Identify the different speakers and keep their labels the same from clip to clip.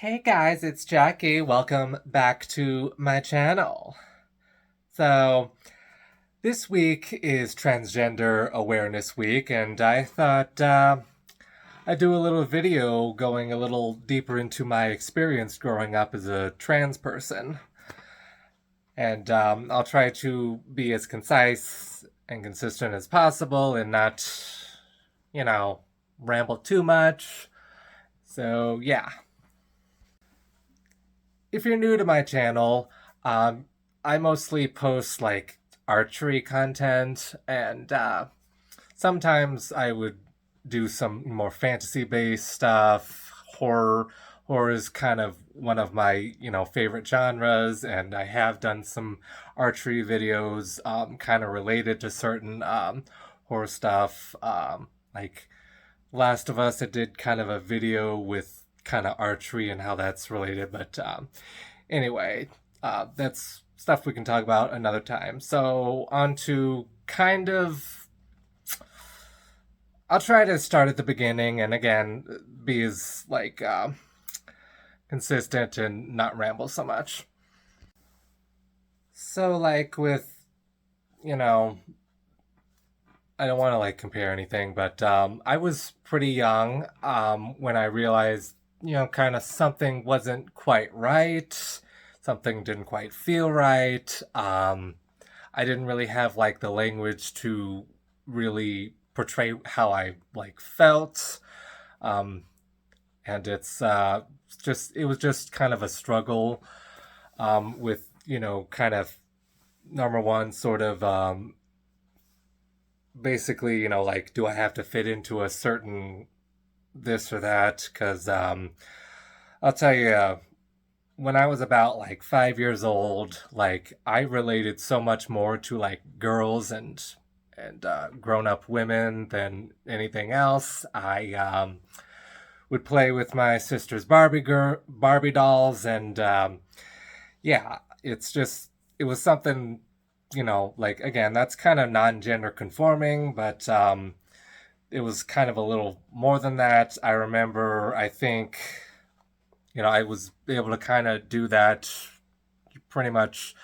Speaker 1: Hey guys, it's Jackie. Welcome back to my channel. So, this week is Transgender Awareness Week, and I thought I'd do a little video going a little deeper into my experience growing up as a trans person. And I'll try to be as concise and consistent as possible and not, ramble too much. So, yeah. If you're new to my channel, I mostly post like archery content, and sometimes I would do some more fantasy-based stuff. Horror is kind of one of my favorite genres, and I have done some archery videos kind of related to certain horror stuff. Like Last of Us, I did kind of a video with kind of archery and how that's related, but anyway, that's stuff we can talk about another time. So on to I'll try to start at the beginning and again be as consistent and not ramble so much. So with you know I don't want to compare anything, but I was pretty young when I realized kind of something wasn't quite right. Something didn't quite feel right. I didn't really have the language to really portray how I felt. Um, and it was just kind of a struggle with, kind of number one, sort of basically, do I have to fit into a certain this or that? Because I'll tell you, when I was about 5 years old, I related so much more to girls and grown-up women than anything else. I would play with my sister's Barbie dolls, and yeah, it was something, again, that's kind of non-gender conforming, but it was kind of a little more than that. I remember, I think, I was able to kind of do that pretty much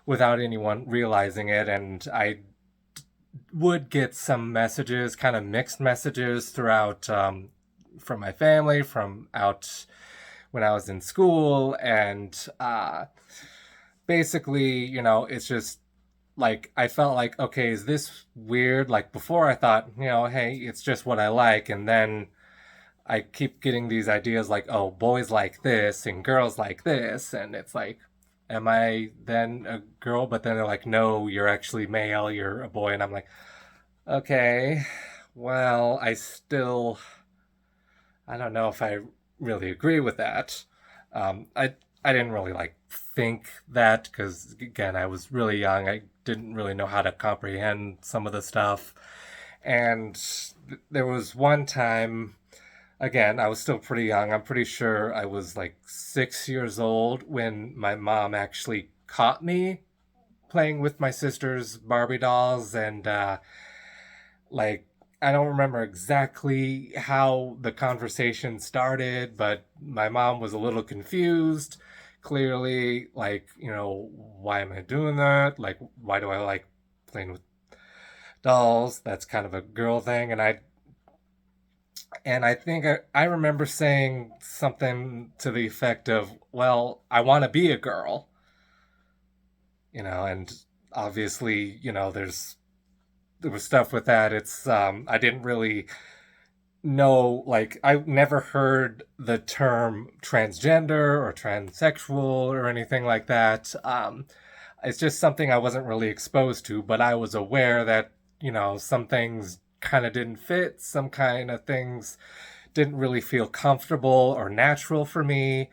Speaker 1: without anyone realizing it, and I would get some messages, kind of mixed messages throughout from my family, from out when I was in school, and basically, it's just I felt okay, is this weird? Before I thought, hey, it's just what I like, and then I keep getting these ideas oh, boys like this and girls like this, and it's am I then a girl? But then they're no, you're actually male, you're a boy, and I'm okay, well, I don't know if I really agree with that. I didn't really think that because again I was really young. I didn't really know how to comprehend some of the stuff, and there was one time. Again, I was still pretty young. I'm pretty sure I was 6 years old when my mom actually caught me playing with my sister's Barbie dolls, and like I don't remember exactly how the conversation started, but my mom was a little confused. Clearly, why am I doing that? Why do I like playing with dolls? That's kind of a girl thing, and I think I remember saying something to the effect of, "Well, I want to be a girl," and obviously, there was stuff with that. It's I didn't really know, I never heard the term transgender or transsexual or anything like that. It's just something I wasn't really exposed to, but I was aware that some things kind of didn't fit, some kind of things didn't really feel comfortable or natural for me.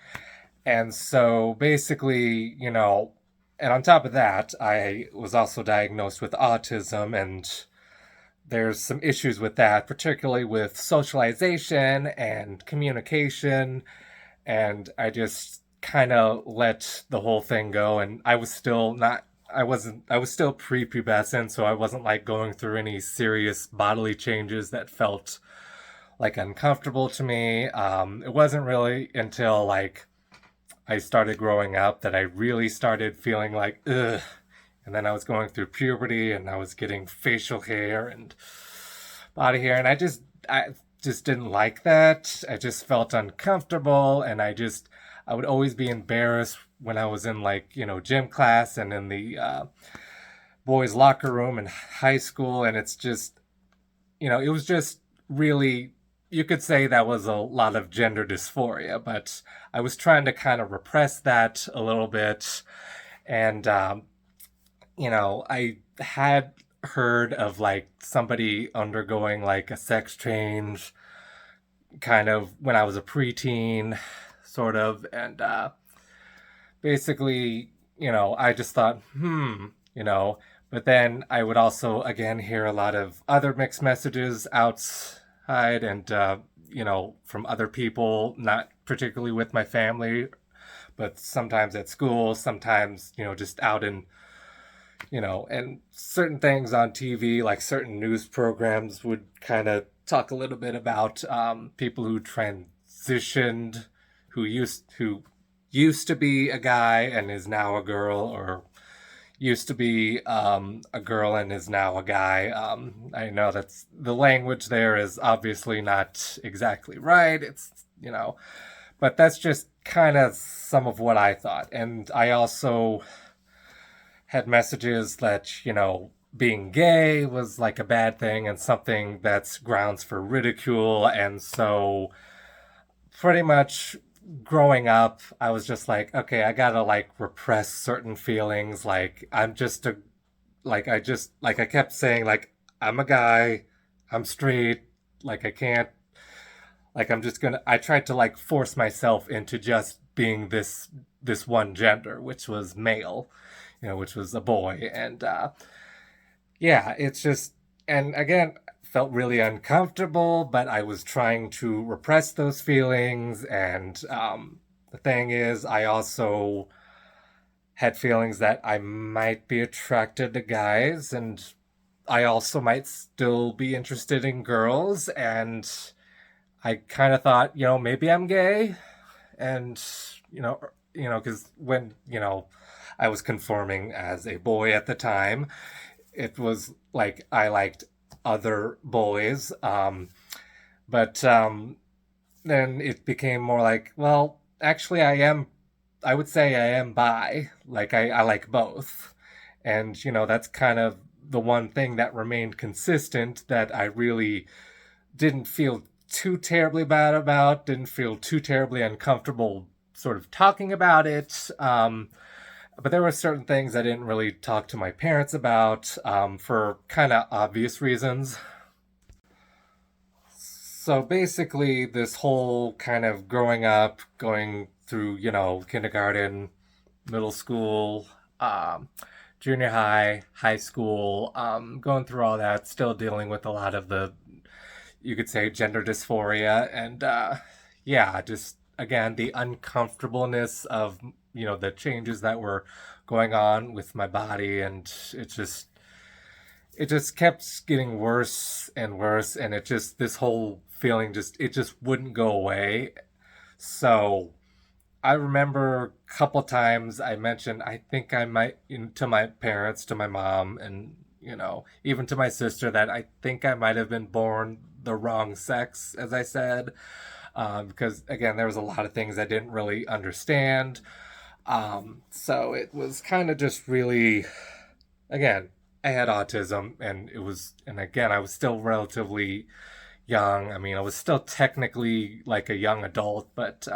Speaker 1: And so basically, and on top of that, I was also diagnosed with autism, and there's some issues with that, particularly with socialization and communication. And I just kind of let the whole thing go. And I was still prepubescent, so I wasn't going through any serious bodily changes that felt like uncomfortable to me. It wasn't really until like I started growing up that I really started feeling like ugh. And then I was going through puberty and I was getting facial hair and body hair, and I just didn't like that. I just felt uncomfortable, and I would always be embarrassed when I was in like gym class and in the boys locker room in high school, and it's just it was just really, you could say that was a lot of gender dysphoria, but I was trying to kind of repress that a little bit. And I had heard of like somebody undergoing like a sex change kind of when I was a preteen, sort of. And basically, I just thought, you know, but then I would also, again, hear a lot of other mixed messages outside and, from other people, not particularly with my family, but sometimes at school, sometimes, just out in and certain things on TV, like certain news programs, would kind of talk a little bit about people who transitioned, who used to be a guy and is now a girl, or used to be a girl and is now a guy. I know that's the language there is obviously not exactly right. But that's just kind of some of what I thought, and I also had messages that, being gay was like a bad thing and something that's grounds for ridicule. And so, pretty much growing up, I was just like, okay, I gotta like repress certain feelings. Like, I kept saying, like, I'm a guy, I'm straight, like, I can't, like, I tried to like force myself into just being this one gender, which was male, which was a boy. And yeah, it's just, and again, felt really uncomfortable, but I was trying to repress those feelings. And the thing is, I also had feelings that I might be attracted to guys, and I also might still be interested in girls. And I kind of thought, maybe I'm gay. And, because when, I was conforming as a boy at the time, it was like I liked other boys. But then it became more like, well, actually, I would say I am bi. Like, I like both. And, that's kind of the one thing that remained consistent, that I really didn't feel too terribly bad about, didn't feel too terribly uncomfortable sort of talking about it. But there were certain things I didn't really talk to my parents about, for kind of obvious reasons. So basically, this whole kind of growing up, going through, kindergarten, middle school, um, junior high, high school, going through all that, still dealing with a lot of the, you could say, gender dysphoria. And yeah, just again, the uncomfortableness of, the changes that were going on with my body. And it just kept getting worse and worse, and this whole feeling it just wouldn't go away. So I remember a couple times I mentioned, I think I might, to my parents, to my mom, and even to my sister, that I think I might have been born the wrong sex, as I said, because again, there was a lot of things I didn't really understand. So it was kind of just really, again, I had autism, and again, I was still relatively young. I mean, I was still technically like a young adult, but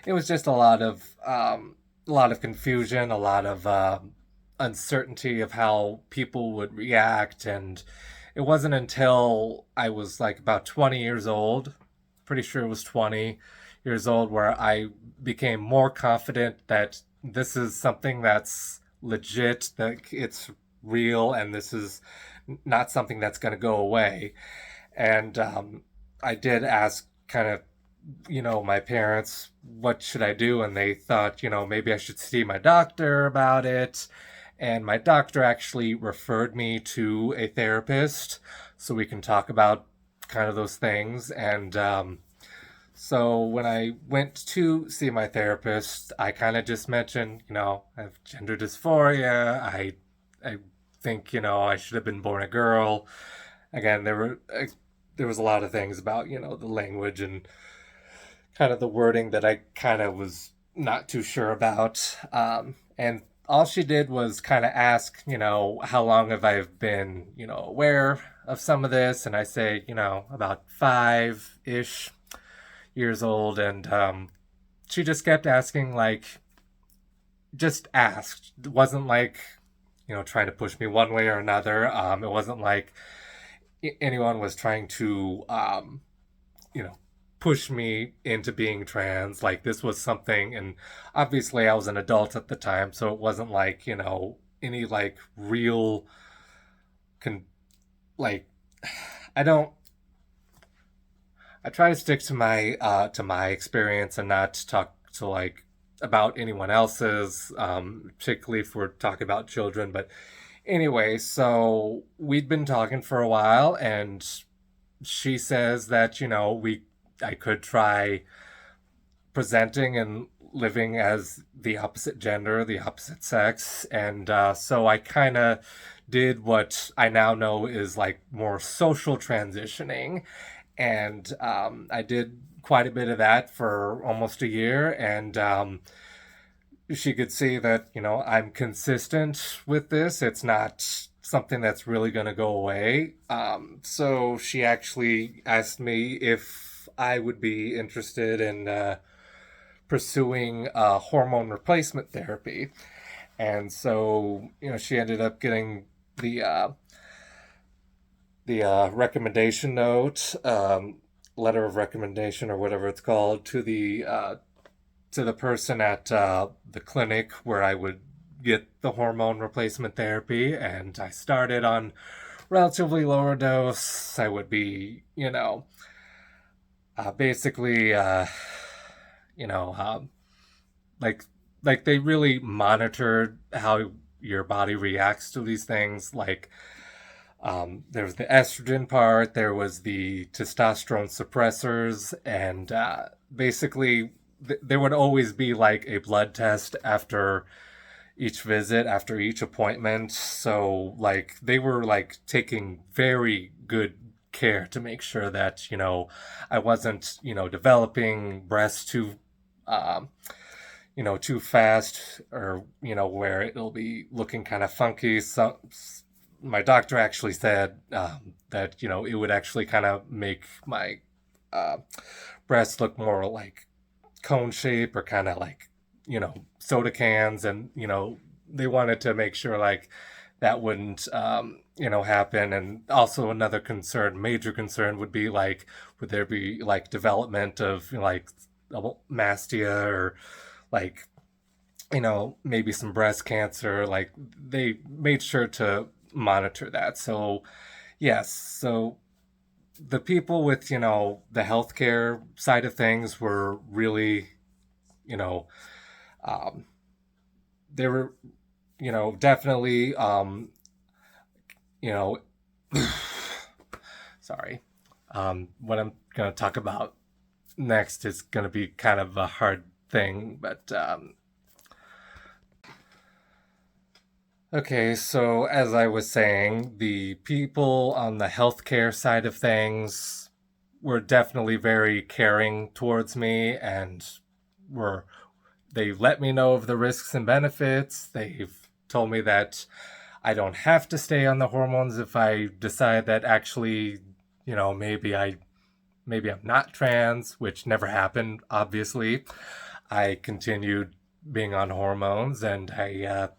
Speaker 1: it was just a lot of confusion, a lot of uncertainty of how people would react. And it wasn't until I was like about 20 years old, pretty sure it was 20 years old, where I became more confident that this is something that's legit, that it's real, and this is not something that's going to go away. And I did ask kind of, my parents, what should I do? And they thought, maybe I should see my doctor about it. And my doctor actually referred me to a therapist so we can talk about kind of those things. And so when I went to see my therapist, I kind of just mentioned, I have gender dysphoria. I think, I should have been born a girl. Again, there was a lot of things about, the language and kind of the wording that I kind of was not too sure about. And all she did was kind of ask, how long have I been, aware of some of this? And I say, about 5-ish years old. And she just kept asking, like, just asked. It wasn't like, trying to push me one way or another. It wasn't like anyone was trying to, you know, push me into being trans. Like, this was something, and obviously I was an adult at the time, so it wasn't like, any like real, con- like, I don't, I try to stick to my experience and not talk to like about anyone else's, particularly if we're talking about children. But anyway, so we'd been talking for a while, and she says that I could try presenting and living as the opposite gender, the opposite sex, and so I kind of did what I now know is like more social transitioning, and I did quite a bit of that for almost a year, and she could see that I'm consistent with this. It's not something that's really going to go away. So she actually asked me if I would be interested in pursuing hormone replacement therapy, and so she ended up getting the recommendation note, letter of recommendation or whatever it's called, to the person at the clinic where I would get the hormone replacement therapy, and I started on relatively lower dose. I would be, basically, you know, um, like like they really monitored how your body reacts to these things. Like, there was the estrogen part, there was the testosterone suppressors, and basically there would always be like a blood test after each visit, after each appointment. So like they were like taking very good care to make sure that I wasn't developing breasts um, too fast, or where it'll be looking kind of funky. So my doctor actually said that it would actually kind of make my uh, breasts look more like cone shape, or kind of like soda cans, and they wanted to make sure like that wouldn't happen. And also another concern, major concern, would be like, would there be like development of like mastia, or like maybe some breast cancer. Like, they made sure to monitor that. So yes, so the people with the healthcare side of things were really, you know um, they were definitely, you know sorry, what I'm going to talk about next is going to be kind of a hard thing, but okay, so as I was saying, the people on the healthcare side of things were definitely very caring towards me, and were they let me know of the risks and benefits. They've told me that I don't have to stay on the hormones if I decide that actually, maybe I'm not trans, which never happened, obviously. I continued being on hormones, and I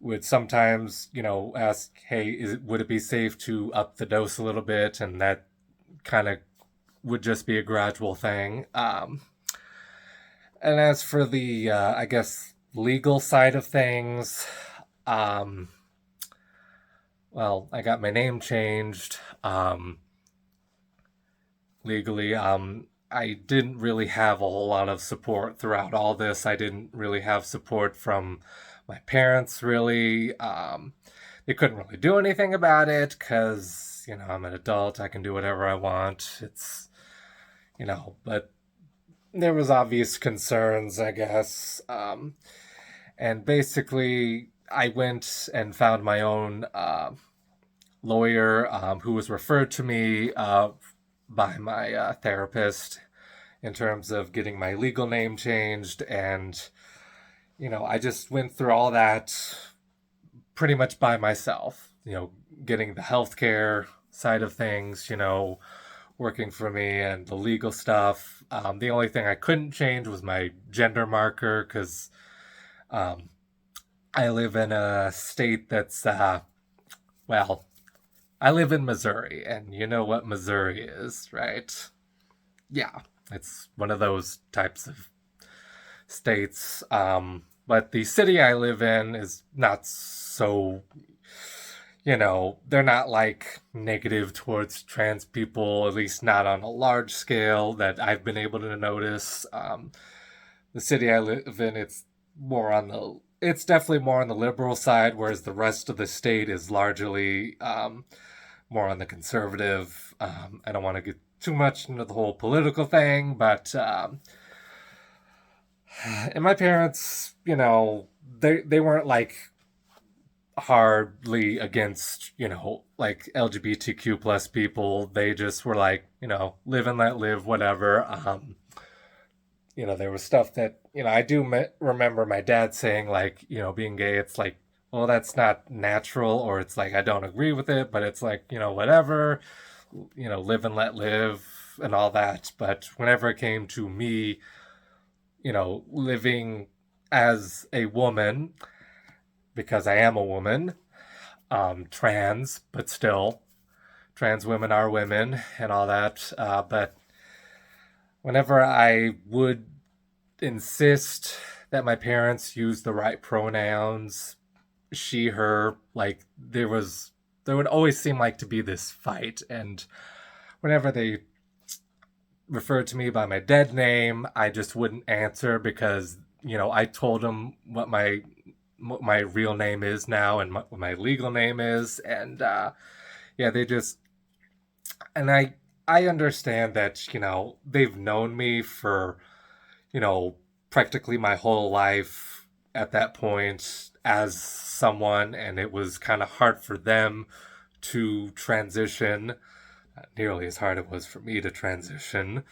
Speaker 1: would sometimes, ask, hey, would it be safe to up the dose a little bit? And that kind of would just be a gradual thing. And as for the, I guess, legal side of things, um, well, I got my name changed legally. I didn't really have a whole lot of support throughout all this. I didn't really have support from my parents, really. They couldn't really do anything about it because, I'm an adult, I can do whatever I want. But there was obvious concerns, I guess. And basically, I went and found my own lawyer who was referred to me by my therapist in terms of getting my legal name changed. And, I just went through all that pretty much by myself, getting the healthcare side of things, working for me and the legal stuff. The only thing I couldn't change was my gender marker because um, I live in a state that's, well, I live in Missouri, and you know what Missouri is, right? Yeah, it's one of those types of states. But the city I live in is not so, they're not like negative towards trans people, at least not on a large scale that I've been able to notice. The city I live in, it's definitely more on the liberal side, whereas the rest of the state is largely more on the conservative. I don't want to get too much into the whole political thing, but and my parents, they weren't like hardly against, like LGBTQ plus people. They just were like, live and let live, whatever. There was stuff that, I do remember my dad saying, like, being gay, it's like, well, that's not natural, or it's like, I don't agree with it, but it's like, whatever, live and let live and all that. But whenever it came to me, living as a woman, because I am a woman, trans, but still, trans women are women and all that. But whenever I would insist that my parents use the right pronouns, she, her, like there would always seem like to be this fight. And whenever they referred to me by my dead name, I just wouldn't answer because, I told them what my real name is now and what my legal name is. And yeah, they just, and I understand that, they've known me for, practically my whole life at that point as someone, and it was kind of hard for them to transition, not nearly as hard it was for me to transition,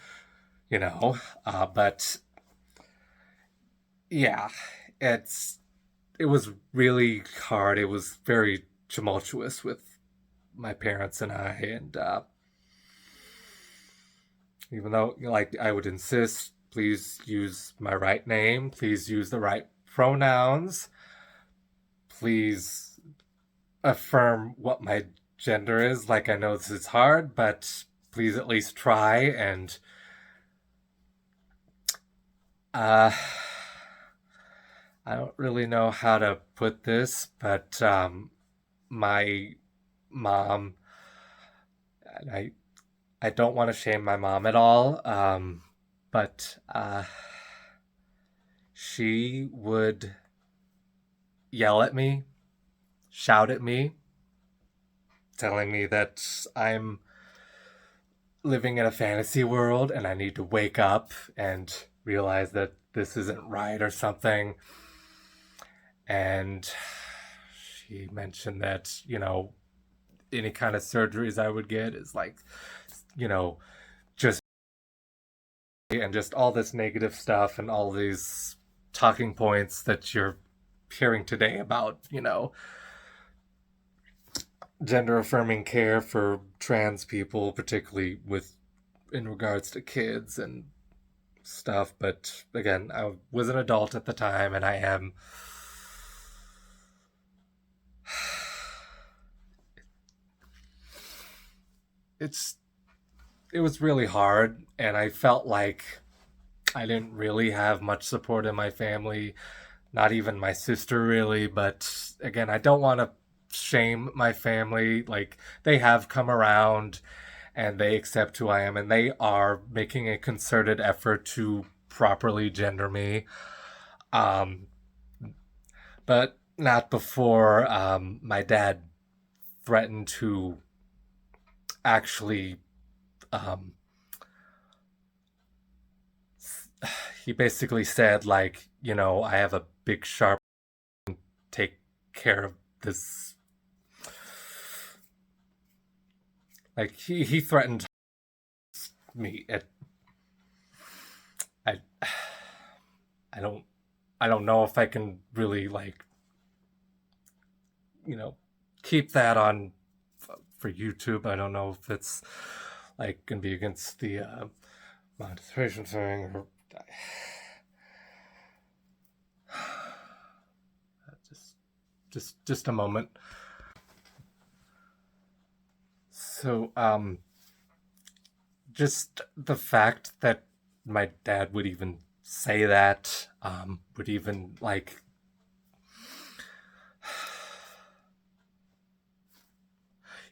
Speaker 1: but yeah, it was really hard. It was very tumultuous with my parents and I, and even though, like, I would insist, please use my right name, please use the right pronouns, please affirm what my gender is. Like, I know this is hard, but please at least try. And I don't really know how to put this, but my mom, I I don't want to shame my mom at all, but she would yell at me, shout at me, telling me that I'm living in a fantasy world and I need to wake up and realize that this isn't right or something. And she mentioned that, any kind of surgeries I would get is like, you know, just and just all this negative stuff and all these talking points that you're hearing today about, gender affirming care for trans people, particularly with in regards to kids and stuff. But again, I was an adult at the time and I am. It's it was really hard, and I felt like I didn't really have much support in my family, not even my sister really. But again, I don't want to shame my family. Like, they have come around and they accept who I am, and they are making a concerted effort to properly gender me. Um, but not before my dad threatened to actually, um, he basically said, like, I have a big sharp, take care of this. Like, he threatened me. I I don't I don't know if I can really, like, you know keep that on for YouTube. I don't know if it's like gonna be against the monetization thing, or just a moment. So just the fact that my dad would even say that, would even, like,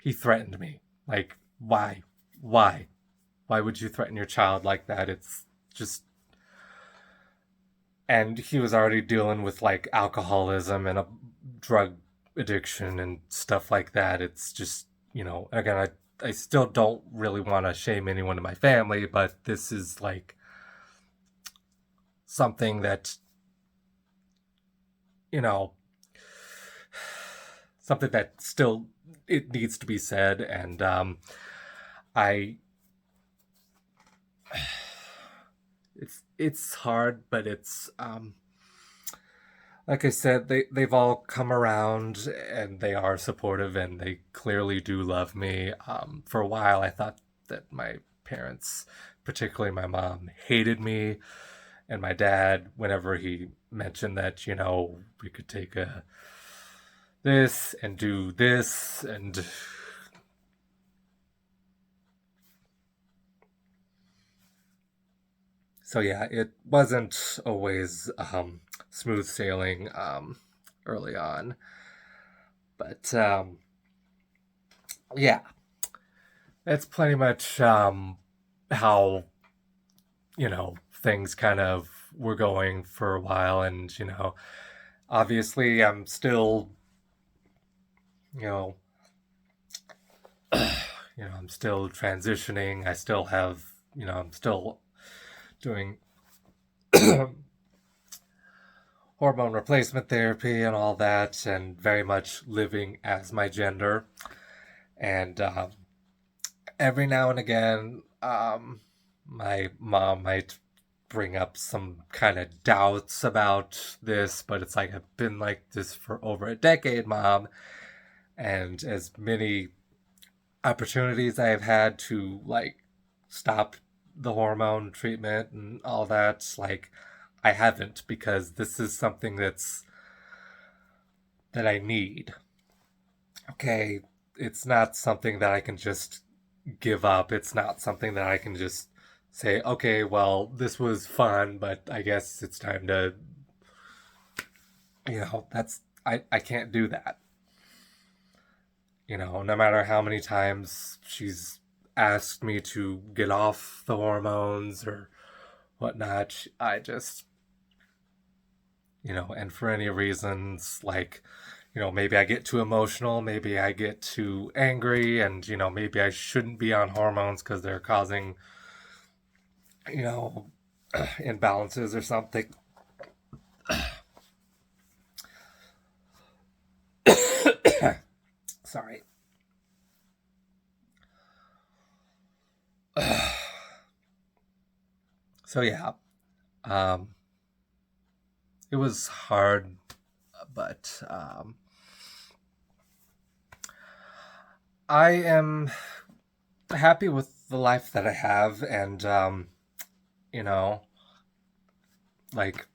Speaker 1: he threatened me. Like, why why would you threaten your child like that? It's just, and he was already dealing with, like, alcoholism and a drug addiction and stuff like that. It's just, again, I still don't really want to shame anyone in my family, but this is, like, something that, you know something that still, it needs to be said. And I it's hard, but it's, like I said, they've all come around, and they are supportive, and they clearly do love me. For a while, I thought that my parents, particularly my mom, hated me, and my dad, whenever he mentioned that, we could take this and do this, and so yeah, it wasn't always smooth sailing early on, but yeah, that's pretty much how, things kind of were going for a while. And obviously, I'm still, you know I'm still transitioning. I still have, I'm still doing hormone replacement therapy and all that, and very much living as my gender. And every now and again, my mom might bring up some kind of doubts about this, but it's like, I've been like this for over a decade, Mom. And as many opportunities I've had to, like, stop the hormone treatment and all that, like, I haven't, because this is something that I need. Okay, it's not something that I can just give up. It's not something that I can just say, okay, well, this was fun, but I guess it's time to, that's, I can't do that. No matter how many times she's asked me to get off the hormones or whatnot, I just, and for any reasons, like, maybe I get too emotional, maybe I get too angry, and, maybe I shouldn't be on hormones because they're causing, you know, imbalances or something. Sorry. So yeah, um, it was hard, but I am happy with the life that I have. And you know, like,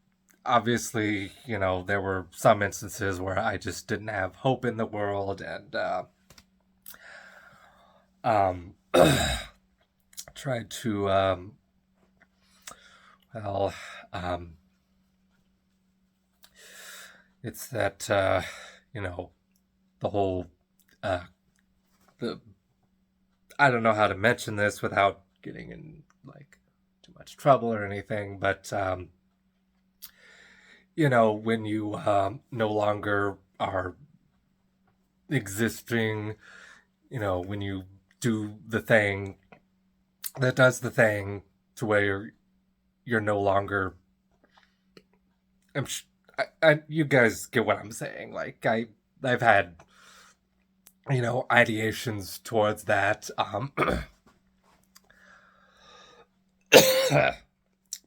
Speaker 1: obviously, there were some instances where I just didn't have hope in the world, and tried to, well, um, it's that, the whole, uh, the I don't know how to mention this without getting in, like, too much trouble or anything, but when you no longer are existing, when you do the thing that does the thing to where you're no longer. I'm. You guys get what I'm saying. Like I've had, ideations towards that.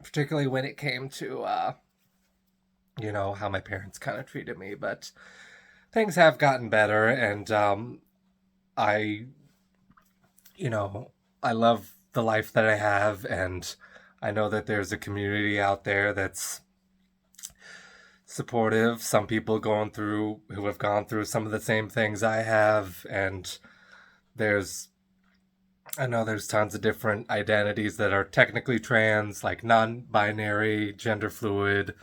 Speaker 1: Particularly when it came to, how my parents kind of treated me, but things have gotten better, and I, you know, I love the life that I have, and I know that there's a community out there that's supportive. Some people who have gone through some of the same things I have, and there's I know there's tons of different identities that are technically trans, like non-binary, gender fluid,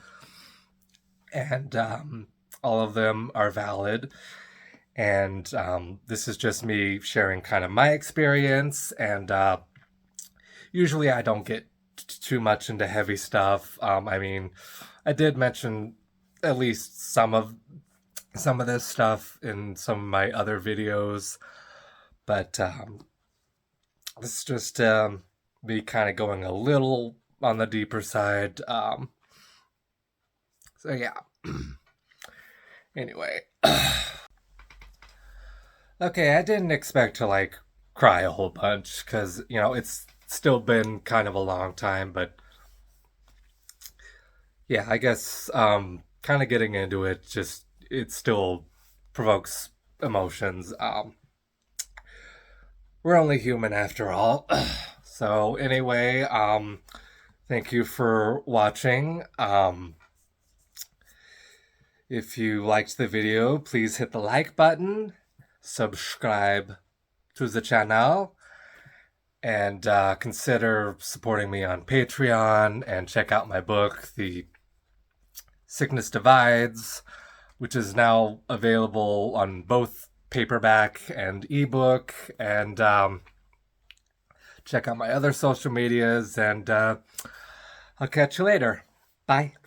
Speaker 1: and all of them are valid. And this is just me sharing kind of my experience. And usually I don't get too much into heavy stuff. I mean, I did mention at least some of this stuff in some of my other videos, but this is just me kind of going a little on the deeper side. So yeah. Anyway. Okay, I didn't expect to like cry a whole bunch because, it's still been kind of a long time, but yeah, I guess kind of getting into it it still provokes emotions. We're only human after all. So anyway, thank you for watching. If you liked the video, please hit the like button, subscribe to the channel, and consider supporting me on Patreon, and check out my book, The Sickness Divides, which is now available on both paperback and ebook, and check out my other social medias, and I'll catch you later. Bye.